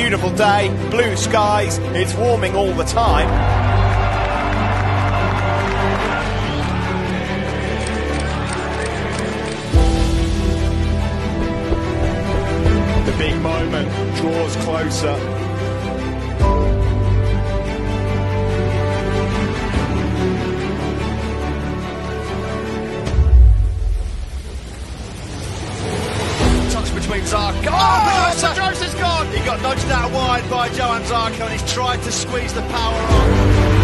beautiful day, blue skies, it's warming all the time. The big moment draws closer. Between Zarco. Oh, Pedrosa's gone! He got nudged out wide by Johan Zarco and he's tried to squeeze the power on.